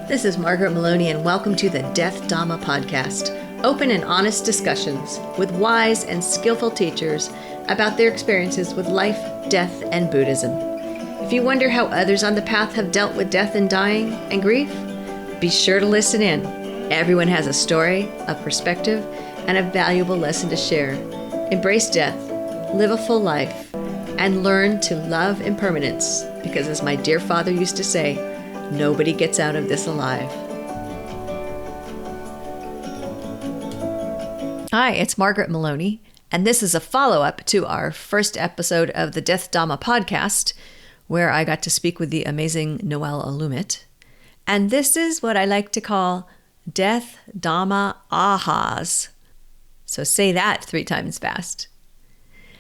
This is Margaret Maloney, and welcome to the Death Dhamma podcast. Open and honest discussions with wise and skillful teachers about their experiences with life, death, and Buddhism. If you wonder how others on the path have dealt with death and dying and grief, be sure to listen in. Everyone has a story, a perspective, and a valuable lesson to share. Embrace death, live a full life, and learn to love impermanence, because as my dear father used to say, nobody gets out of this alive. Hi, it's Margaret Maloney, and this is a follow-up to our first episode of the Death Dhamma podcast, where I got to speak with the amazing Noel Alumit. And this is what I like to call Death Dhamma Ahas. So say that 3 times fast.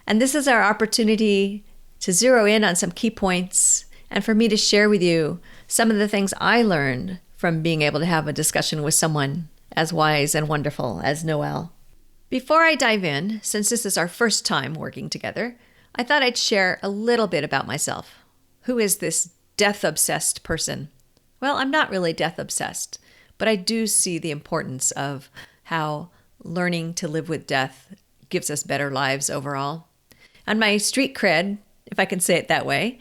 And this is our opportunity to zero in on some key points and for me to share with you some of the things I learned from being able to have a discussion with someone as wise and wonderful as Noel. Before I dive in, since this is our first time working together, I thought I'd share a little bit about myself. Who is this death-obsessed person? Well, I'm not really death-obsessed, but I do see the importance of how learning to live with death gives us better lives overall. And my street cred, if I can say it that way,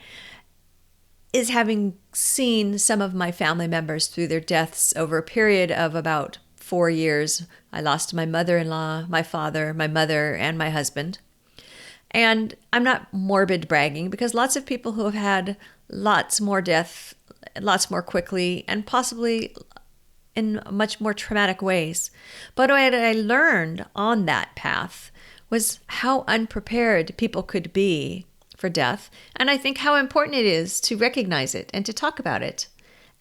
is having seen some of my family members through their deaths over a period of about 4 years. I lost my mother-in-law, my father, my mother, and my husband. And I'm not morbid bragging, because lots of people who have had lots more death, lots more quickly, and possibly in much more traumatic ways. But what I learned on that path was how unprepared people could be for death, and I think how important it is to recognize it and to talk about it,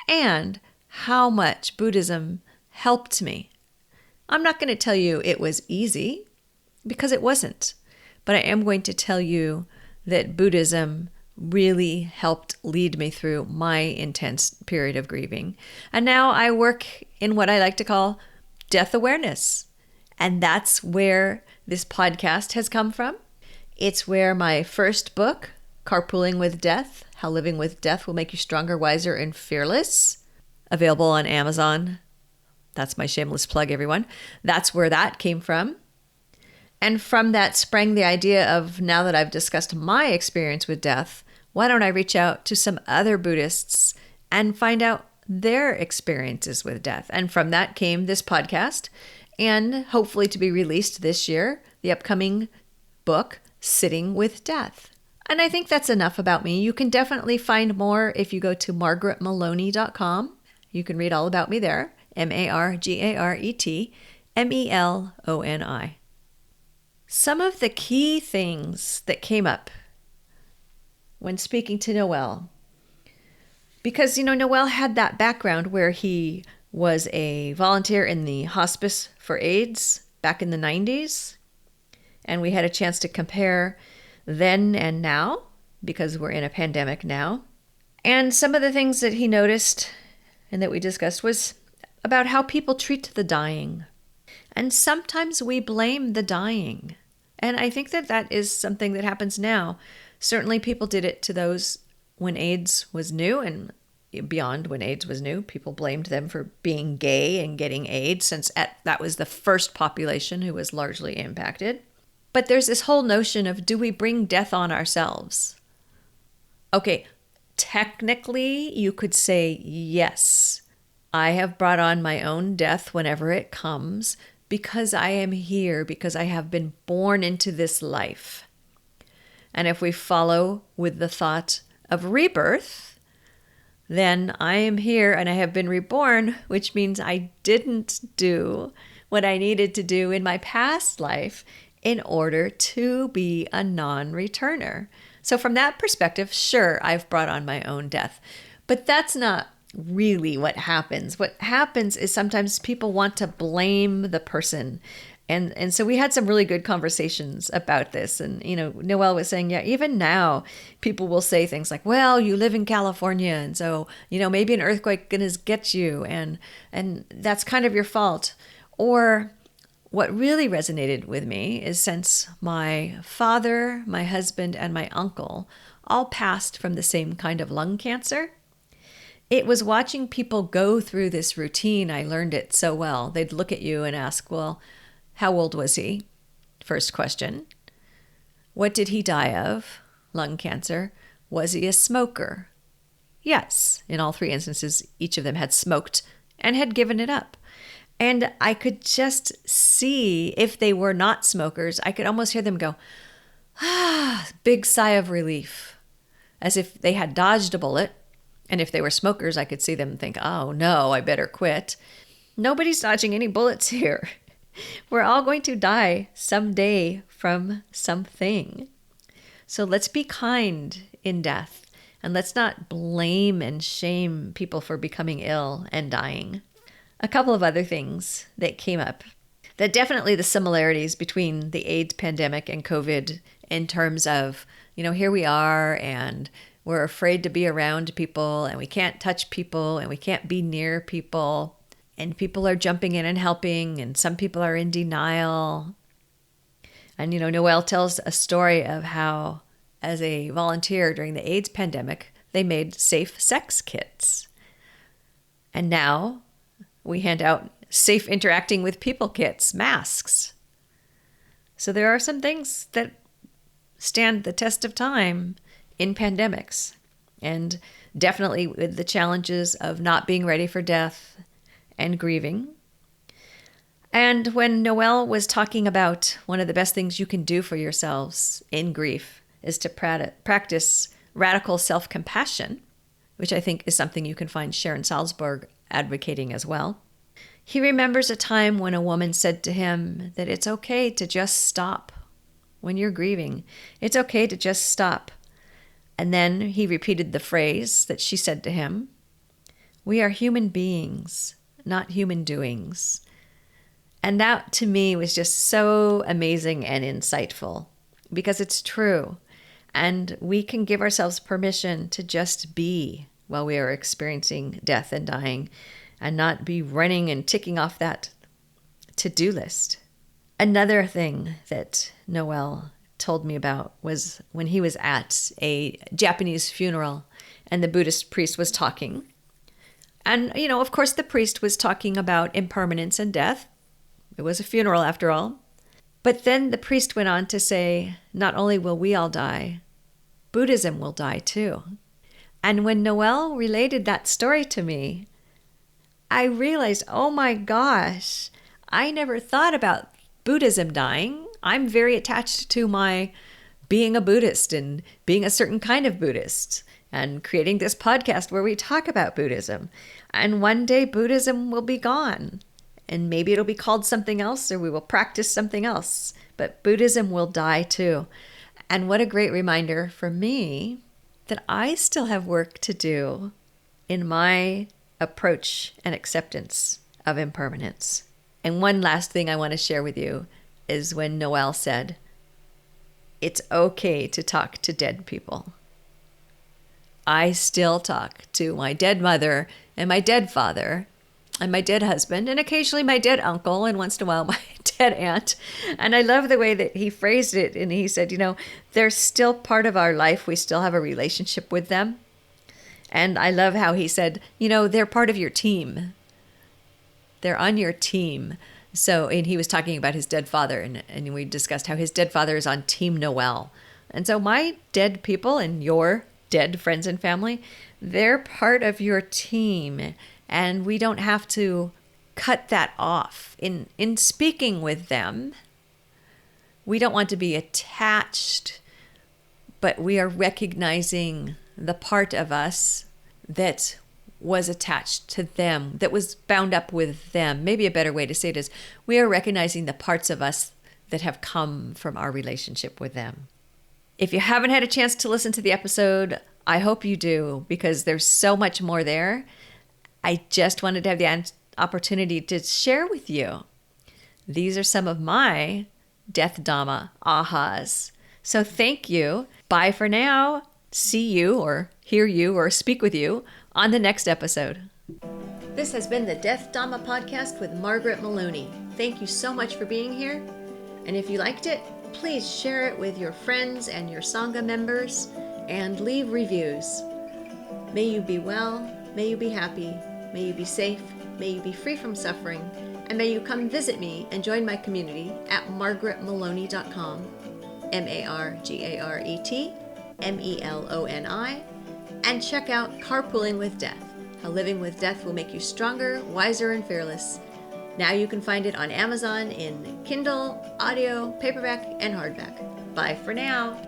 and how much Buddhism helped me. I'm not going to tell you it was easy, because it wasn't, but I am going to tell you that Buddhism really helped lead me through my intense period of grieving. And now I work in what I like to call death awareness, and that's where this podcast has come from. It's where my first book, Carpooling with Death, How Living with Death Will Make You Stronger, Wiser, and Fearless, available on Amazon. That's my shameless plug, everyone. That's where that came from. And from that sprang the idea of, now that I've discussed my experience with death, why don't I reach out to some other Buddhists and find out their experiences with death? And from that came this podcast, and hopefully to be released this year, the upcoming book, Sitting with Death. And I think that's enough about me. You can definitely find more if you go to margaretmaloney.com. You can read all about me there. MargaretMeloni. Some of the key things that came up when speaking to Noel, because, Noel had that background where he was a volunteer in the hospice for AIDS back in the 90s. And we had a chance to compare then and now, because we're in a pandemic now. And some of the things that he noticed and that we discussed was about how people treat the dying. And sometimes we blame the dying. And I think that that is something that happens now. Certainly people did it to those when AIDS was new, and beyond when AIDS was new. People blamed them for being gay and getting AIDS, since that was the first population who was largely impacted. But there's this whole notion of, do we bring death on ourselves? Okay, technically you could say yes. I have brought on my own death whenever it comes, because I am here, because I have been born into this life. And if we follow with the thought of rebirth, then I am here and I have been reborn, which means I didn't do what I needed to do in my past life in order to be a non-returner. So from that perspective, sure, I've brought on my own death. But that's not really what happens. What happens is sometimes people want to blame the person. And so we had some really good conversations about this. And, Noel was saying, yeah, even now people will say things like, well, you live in California, and so, maybe an earthquake gonna get you, and that's kind of your fault. Or what really resonated with me is, since my father, my husband, and my uncle all passed from the same kind of lung cancer, It was watching people go through this routine. I learned it so well. They'd look at you and ask, well, how old was he? First question. What did he die of? Lung cancer. Was he a smoker? Yes. In all three instances, each of them had smoked and had given it up. And I could just see, if they were not smokers, I could almost hear them go, big sigh of relief, as if they had dodged a bullet. And if they were smokers, I could see them think, oh no, I better quit. Nobody's dodging any bullets here. We're all going to die someday from something. So let's be kind in death, and let's not blame and shame people for becoming ill and dying. A couple of other things that came up. That definitely the similarities between the AIDS pandemic and COVID in terms of, here we are and we're afraid to be around people and we can't touch people and we can't be near people. And people are jumping in and helping, and some people are in denial. And, Noel tells a story of how, as a volunteer during the AIDS pandemic, they made safe sex kits. And now we hand out safe interacting with people kits, masks. So there are some things that stand the test of time in pandemics. And definitely with the challenges of not being ready for death and grieving. And when Noel was talking about one of the best things you can do for yourselves in grief is to practice radical self-compassion, which I think is something you can find Sharon Salzberg advocating as well. He remembers a time when a woman said to him that it's okay to just stop when you're grieving. It's okay to just stop. And then he repeated the phrase that she said to him, "We are human beings, not human doings." And that to me was just so amazing and insightful because it's true. And we can give ourselves permission to just be while we are experiencing death and dying and not be running and ticking off that to-do list. Another thing that Noel told me about was when he was at a Japanese funeral and the Buddhist priest was talking. And, of course, the priest was talking about impermanence and death. It was a funeral after all. But then the priest went on to say, not only will we all die, Buddhism will die too. And when Noel related that story to me, I realized, oh my gosh, I never thought about Buddhism dying. I'm very attached to my being a Buddhist and being a certain kind of Buddhist and creating this podcast where we talk about Buddhism. And one day Buddhism will be gone. And maybe it'll be called something else or we will practice something else. But Buddhism will die too. And what a great reminder for me that I still have work to do in my approach and acceptance of impermanence. And one last thing I want to share with you is when Noel said, it's okay to talk to dead people. I still talk to my dead mother and my dead father and my dead husband and occasionally my dead uncle and once in a while my dead aunt. And I love the way that he phrased it. And he said, they're still part of our life. We still have a relationship with them. And I love how he said, they're part of your team. They're on your team. So, and he was talking about his dead father and we discussed how his dead father is on Team Noel. And so my dead people and your dead friends and family, they're part of your team. And we don't have to cut that off. In speaking with them, we don't want to be attached, but we are recognizing the part of us that was attached to them, that was bound up with them. Maybe a better way to say it is we are recognizing the parts of us that have come from our relationship with them. If you haven't had a chance to listen to the episode, I hope you do because there's so much more there. I just wanted to have the opportunity to share with you. These are some of my Death Dhamma Ahas. So thank you. Bye for now. See you or hear you or speak with you on the next episode. This has been the Death Dhamma podcast with Margaret Maloney. Thank you so much for being here. And if you liked it, please share it with your friends and your Sangha members and leave reviews. May you be well may you be happy, may you be safe, may you be free from suffering, and may you come visit me and join my community at margaretmeloni.com, MargaretMeloni, and check out Carpooling with Death, how living with death will make you stronger, wiser, and fearless. Now you can find it on Amazon in Kindle, audio, paperback, and hardback. Bye for now.